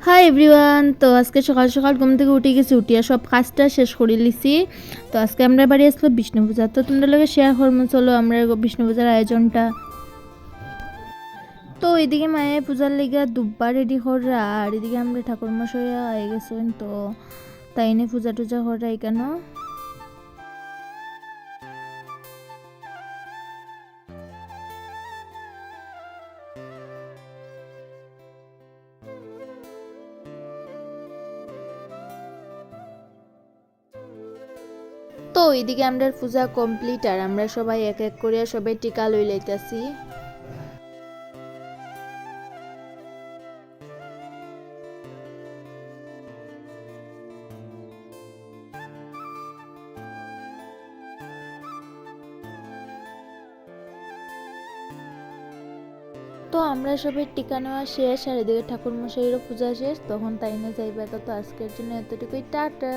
Hi everyone, তো আজকে সকাল সকাল ঘুম থেকে উঠে গেছি, উঠিয়া সব কাজটা শেষ করে লিছি। তো আজকে আমরা বাড়ি আসলো বিষ্ণু পূজা, তো তোমরা লোকে শেয়ার করবো, চলো আমরা বিষ্ণু পূজার আয়োজনটা। তো এদিকে মায়ের পূজার লেগে দুব্বা রেডি করা, আর এদিকে আমরা ঠাকুর মশাই হয়ে গেছেন, তো তাই নিয়ে পূজা টুজা করা কেন। তো এইদিকে আমরা পূজা কমপ্লিট, আর আমরা সবাই এক এক করিয়া সবাই টিকা লই লাইতাছি। তো আমরা সবাই টিকা নেওয়া শেষ, আর এদিকে ঠাকুর মশাইয়েরও পূজা শেষ, তখন তাই না যাইবা। তো আজকের জন্য এতটুকুই, টাটা।